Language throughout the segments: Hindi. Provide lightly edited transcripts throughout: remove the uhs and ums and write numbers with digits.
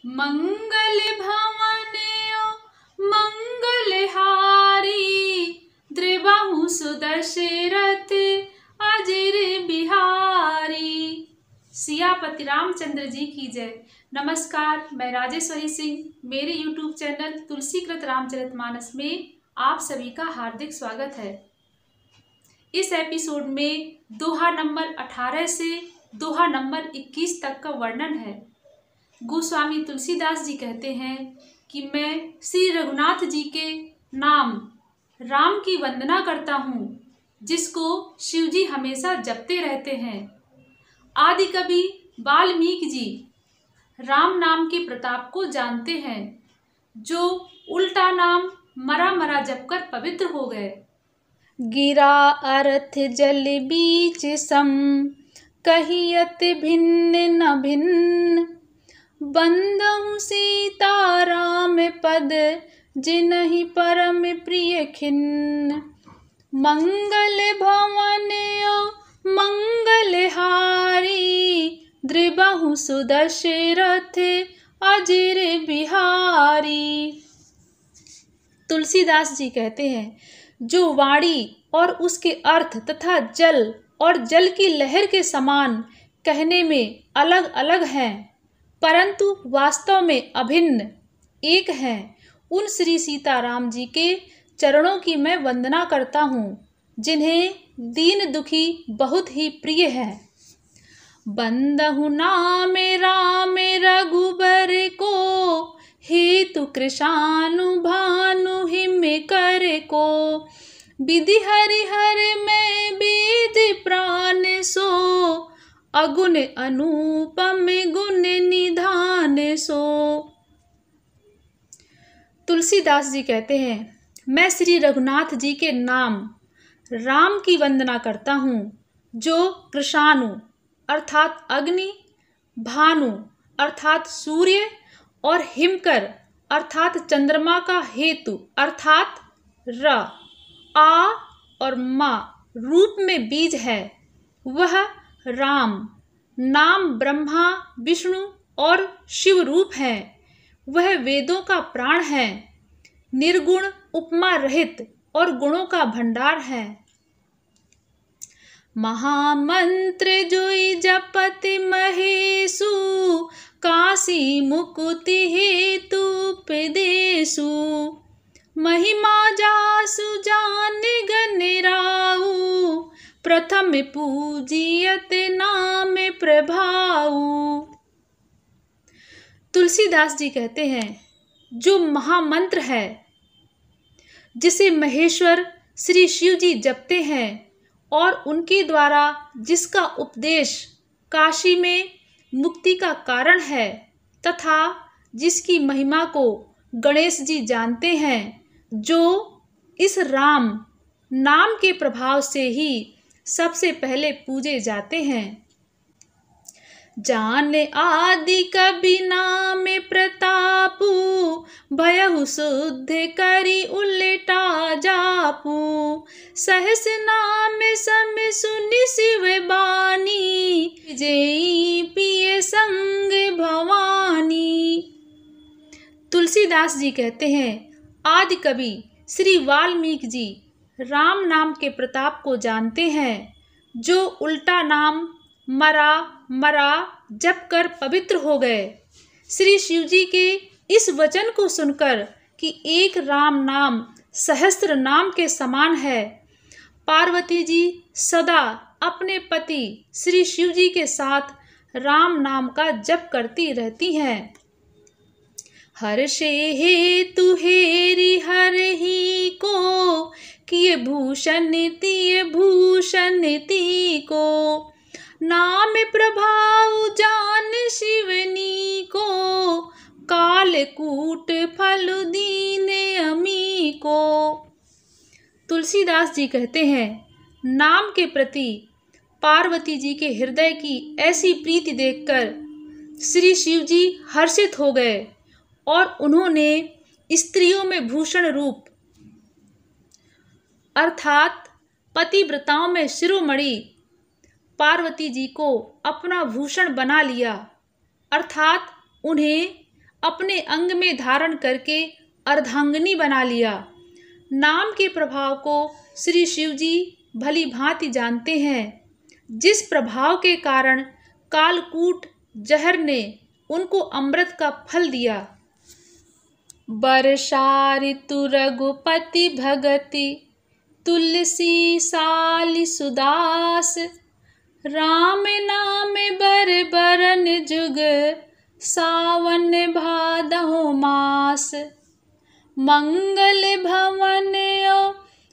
मंगल भवनयो मंगलहारी, द्रिबाहु सुदशरथ अजिर बिहारी। सियापति रामचंद्र जी की जय। नमस्कार, मैं राजेश्वरी सिंह। मेरे YouTube चैनल तुलसीकृत रामचरितमानस में आप सभी का हार्दिक स्वागत है। इस एपिसोड में दोहा नंबर 18 से दोहा नंबर 21 तक का वर्णन है। गोस्वामी तुलसीदास जी कहते हैं कि मैं श्री रघुनाथ जी के नाम राम की वंदना करता हूँ, जिसको शिव जी हमेशा जपते रहते हैं। आदि कवि वाल्मीकि जी राम नाम के प्रताप को जानते हैं, जो उल्टा नाम मरा मरा जपकर पवित्र हो गए। गिरा अर्थ जल बीच सम, कहियत भिन्न न भिन्न। बंदहु सीता राम पद, जिनहि परम प्रिय खिन्न। मंगल भवनयो मंगलहारी, द्रिबाहु सुदशरथ अजिर बिहारी। तुलसीदास जी कहते हैं, जो वाणी और उसके अर्थ तथा जल और जल की लहर के समान कहने में अलग अलग हैं, परंतु वास्तव में अभिन्न एक हैं, उन श्री सीताराम जी के चरणों की मैं वंदना करता हूँ, जिन्हें दीन दुखी बहुत ही प्रिय है। बंदहु नाम राम रघुबर को, हेतु कृशानु भानु हिम कर को। विधि हरिहर में विधि प्राण सो, अगुण अनुपम गुण निधान सो। तुलसीदास जी कहते हैं, मैं श्री रघुनाथ जी के नाम राम की वंदना करता हूँ, जो कृशानु अर्थात अग्नि, भानु अर्थात सूर्य और हिमकर अर्थात चंद्रमा का हेतु अर्थात र, आ और मा रूप में बीज है। वह राम नाम ब्रह्मा विष्णु और शिव रूप है। वह वेदों का प्राण है, निर्गुण उपमा रहित और गुणों का भंडार है। महामंत्र जोई जपति महेशु, काशी मुकुति हेतु उपदेशु। महिमा जासु जान गन राउ, प्रथम पूजियत नाम प्रभाऊ। तुलसीदास जी कहते हैं, जो महामंत्र है, जिसे महेश्वर श्री शिव जी जपते हैं और उनके द्वारा जिसका उपदेश काशी में मुक्ति का कारण है, तथा जिसकी महिमा को गणेश जी जानते हैं, जो इस राम नाम के प्रभाव से ही सबसे पहले पूजे जाते हैं। जान आदि कवि नाम प्रतापु, भयहु शुद्ध करी उल्टा जापू। सहस नाम सम सुनि शिव बानी, जय पिय संग भवानी। तुलसीदास जी कहते हैं, आदि कवि श्री वाल्मीकि जी राम नाम के प्रताप को जानते हैं, जो उल्टा नाम मरा मरा जप कर पवित्र हो गए। श्री शिव जी के इस वचन को सुनकर कि एक राम नाम सहस्त्र नाम के समान है, पार्वती जी सदा अपने पति श्री शिव जी के साथ राम नाम का जप करती रहती हैं। हर्षे हेतु हेरि हर ही को, किए भूषण तिय भूषण ती को। नाम प्रभाव जान शिवनी को, कालकूट फल दीन अमी को। तुलसीदास जी कहते हैं, नाम के प्रति पार्वती जी के हृदय की ऐसी प्रीति देखकर श्री शिव जी हर्षित हो गए और उन्होंने स्त्रियों में भूषण रूप अर्थात पतिव्रताओं में शिरोमणि पार्वती जी को अपना भूषण बना लिया, अर्थात उन्हें अपने अंग में धारण करके अर्धांगिनी बना लिया। नाम के प्रभाव को श्री शिवजी भली भांति जानते हैं, जिस प्रभाव के कारण कालकूट जहर ने उनको अमृत का फल दिया। वर्षा ऋतु रघुपति भगति तुलसी साली सुदास, राम नाम बर बरन जुग सावन भादो मास। मंगल भवन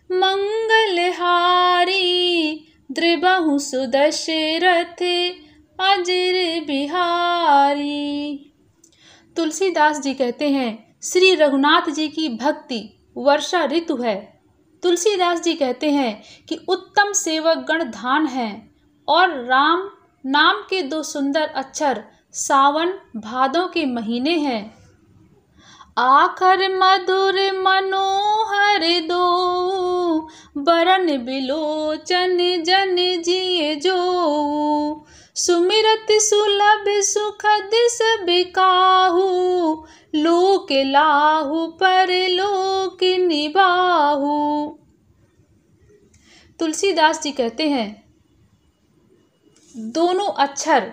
मंगलहारी द्रिबहु सुदशरथ अजर बिहारी। तुलसीदास जी कहते हैं श्री रघुनाथ जी की भक्ति वर्षा ऋतु है। तुलसीदास जी कहते हैं कि उत्तम सेवक गण धान हैं और राम नाम के 2 सुंदर अक्षर सावन भादों के महीने हैं। आखर मधुर मनोहर दो बरन बिलोचन जन जिए जो, सुमिरत सुलभ सुखद सब काहू लोक लाहू पर लोक निबाहू। तुलसीदास जी कहते हैं दोनों अक्षर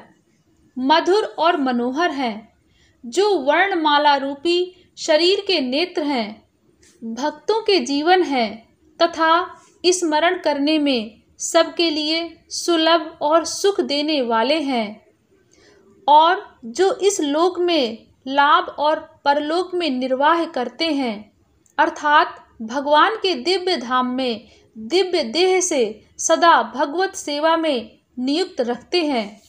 मधुर और मनोहर हैं, जो वर्णमाला रूपी शरीर के नेत्र हैं, भक्तों के जीवन हैं तथा स्मरण करने में सबके लिए सुलभ और सुख देने वाले हैं, और जो इस लोक में लाभ और परलोक में निर्वाह करते हैं, अर्थात भगवान के दिव्य धाम में दिव्य देह से सदा भगवत सेवा में नियुक्त रखते हैं।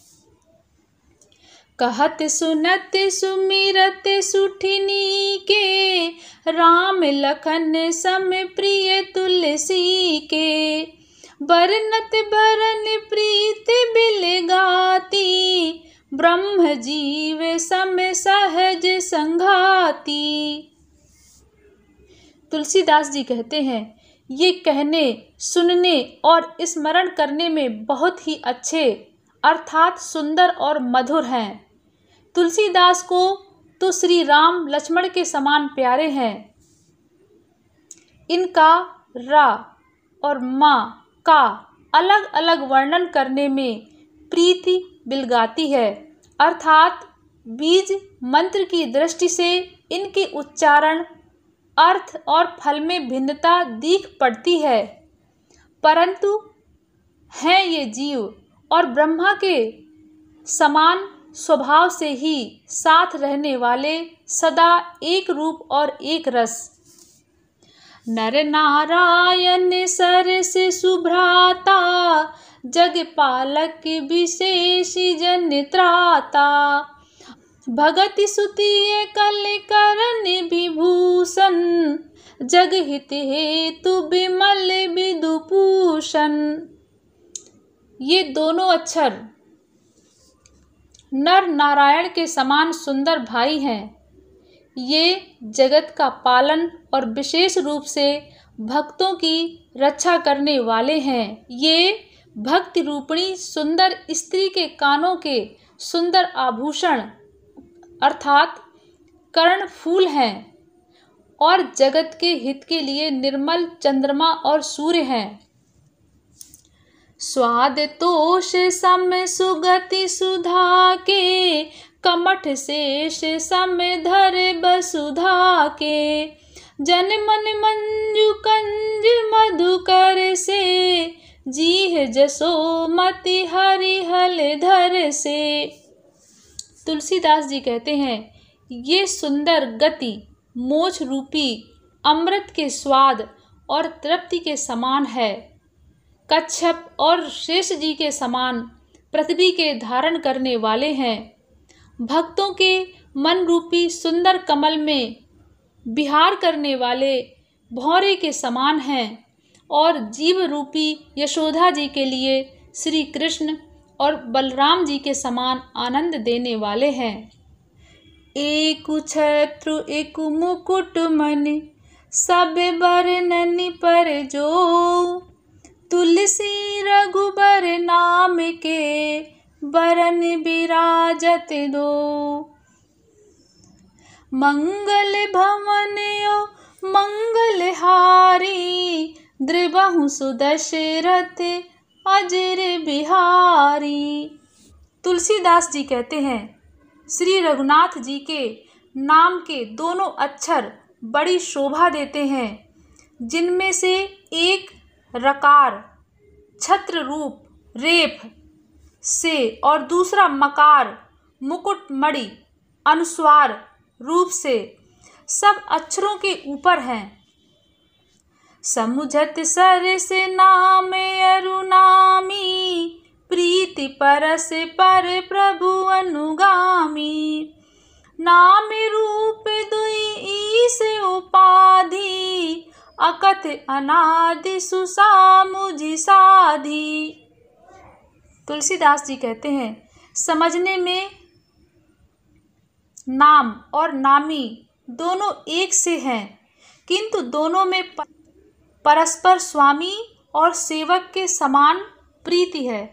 कहत सुनत सुमिरत सुठिनी के, राम लखन सम प्रिय तुलसी के। बरनत बरन प्रीत बिल गाती, ब्रह्म जीव सम सहज संघाती। तुलसीदास जी कहते हैं ये कहने सुनने और स्मरण करने में बहुत ही अच्छे अर्थात सुंदर और मधुर हैं। तुलसीदास को तो श्री राम लक्ष्मण के समान प्यारे हैं। इनका रा और माँ का अलग अलग वर्णन करने में प्रीति बिलगाती है, अर्थात बीज मंत्र की दृष्टि से इनके उच्चारण अर्थ और फल में भिन्नता दिख पड़ती है, परंतु हैं ये जीव और ब्रह्मा के समान स्वभाव से ही साथ रहने वाले, सदा एक रूप और एक रस। नर नारायण सरस सुभ्राता, जग पालक विशेष जन त्राता। भगति सुतिय कल करन विभूषण, जग हित हेतु विमल विदुभूषण। ये दोनों अक्षर नर नारायण के समान सुंदर भाई हैं। ये जगत का पालन और विशेष रूप से भक्तों की रक्षा करने वाले हैं। ये भक्ति रूपिणी सुंदर स्त्री के कानों के सुंदर आभूषण अर्थात कर्ण फूल हैं और जगत के हित के लिए निर्मल चंद्रमा और सूर्य हैं। स्वाद तोष सम सुगति सुधा के, कमठ शेष सम धर बसुधा के। जन मन मंजु कंज मधुकर से, जीह जसो मति हरिहल धर से। तुलसीदास जी कहते हैं ये सुंदर गति मोक्ष रूपी अमृत के स्वाद और तृप्ति के समान है। कच्छप और शेष जी के समान पृथ्वी के धारण करने वाले हैं। भक्तों के मन रूपी सुंदर कमल में विहार करने वाले भौरे के समान हैं और जीव रूपी यशोदा जी के लिए श्री कृष्ण और बलराम जी के समान आनंद देने वाले हैं। एक छत्रु एक मुकुट मन, सब बरनन पर जो। तुलसी रघुबर नाम के, बरन बिराजत दो। मंगल भवनयो मंगलहारी, द्रिबहु सुदशरथ अजर बिहारी। तुलसीदास जी कहते हैं, श्री रघुनाथ जी के नाम के दोनों अक्षर बड़ी शोभा देते हैं, जिनमें से एक रकार छत्र रूप रेफ से और दूसरा मकार मुकुटमणि अनुस्वार रूप से सब अक्षरों के ऊपर हैं। समुझत सरस नाम अरुनामी, प्रीति परस पर प्रभु अनुगामी। नाम रूप दुई ईस उपाधि, अकथ अनादि सुसामुझि साधी। तुलसीदास जी कहते हैं, समझने में नाम और नामी दोनों एक से हैं, किंतु दोनों में परस्पर स्वामी और सेवक के समान प्रीति है।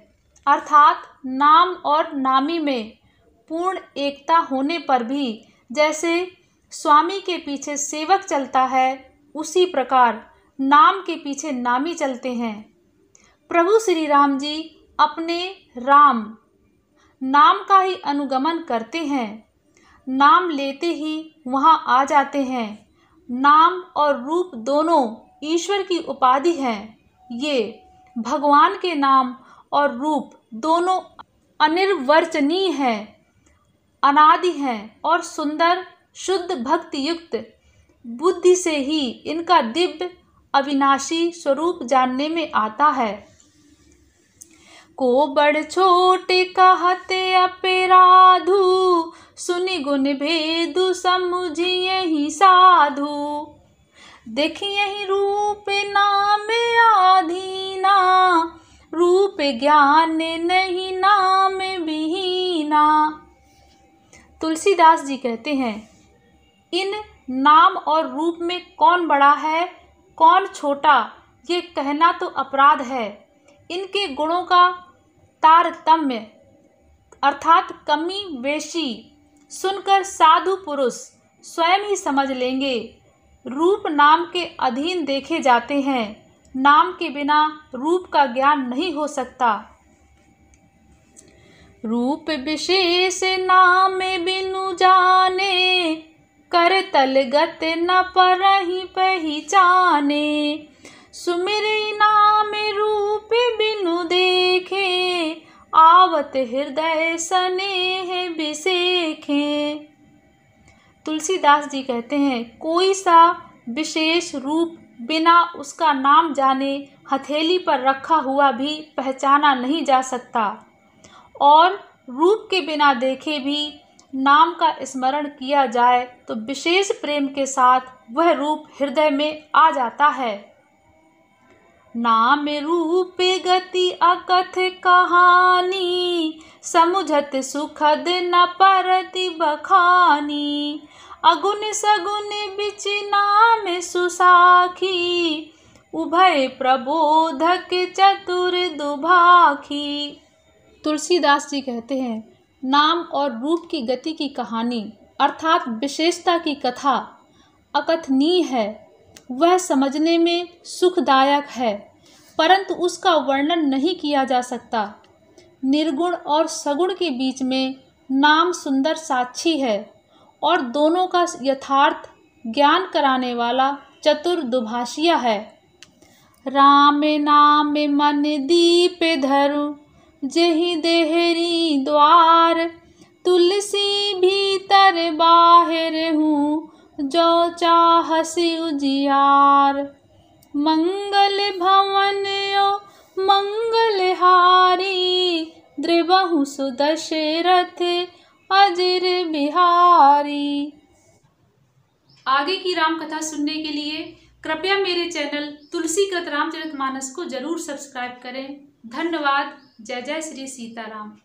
अर्थात नाम और नामी में पूर्ण एकता होने पर भी जैसे स्वामी के पीछे सेवक चलता है, उसी प्रकार नाम के पीछे नामी चलते हैं। प्रभु श्री राम जी अपने राम नाम का ही अनुगमन करते हैं, नाम लेते ही वहाँ आ जाते हैं। नाम और रूप दोनों ईश्वर की उपाधि हैं। ये भगवान के नाम और रूप दोनों अनिर्वचनीय हैं, अनादि हैं और सुंदर शुद्ध भक्ति युक्त बुद्धि से ही इनका दिव्य अविनाशी स्वरूप जानने में आता है। को बड़ छोटे कहते अपराधु, सुनि गुण भेदु समुझिए ही साधु। देखिए ही रूप नाम आधीना, रूप ज्ञान नहीं नाम विहीना। तुलसीदास जी कहते हैं, इन नाम और रूप में कौन बड़ा है कौन छोटा, ये कहना तो अपराध है। इनके गुणों का तारतम्य अर्थात कमी वेशी सुनकर साधु पुरुष स्वयं ही समझ लेंगे। रूप नाम के अधीन देखे जाते हैं, नाम के बिना रूप का ज्ञान नहीं हो सकता। रूप विशेष नाम बिनु जाने, कर तल गत न परहि पहचाने। सुमिरि नाम रूप बिनु देखे, आवत हृदय स्नेह बिसेखे। तुलसीदास जी कहते हैं, कोई सा विशेष रूप बिना उसका नाम जाने हथेली पर रखा हुआ भी पहचाना नहीं जा सकता, और रूप के बिना देखे भी नाम का स्मरण किया जाए तो विशेष प्रेम के साथ वह रूप हृदय में आ जाता है। नाम रूप गति अकथ कहानी, समुझत सुखद न परति बखानी। अगुन सगुन बिच नाम सुसाखी, उभय प्रबोधक चतुर दुभाखी। तुलसीदास जी कहते हैं, नाम और रूप की गति की कहानी अर्थात विशेषता की कथा अकथनीय है। वह समझने में सुखदायक है, परंतु उसका वर्णन नहीं किया जा सकता। निर्गुण और सगुण के बीच में नाम सुंदर साक्षी है और दोनों का यथार्थ ज्ञान कराने वाला चतुर दुभाषिया है। राम नाम मन दीप धरु, जेहि देहरी द्वार। तुलसी भीतर बाहिर हूँ, जो चाहसि उजियार। मंगल भवन यो मंगलहारी, द्रिबहु सुदशरथ अजर बिहारी। आगे की राम कथा सुनने के लिए कृपया मेरे चैनल तुलसीकृत रामचरितमानस को जरूर सब्सक्राइब करें। धन्यवाद। जय जय श्री सीताराम।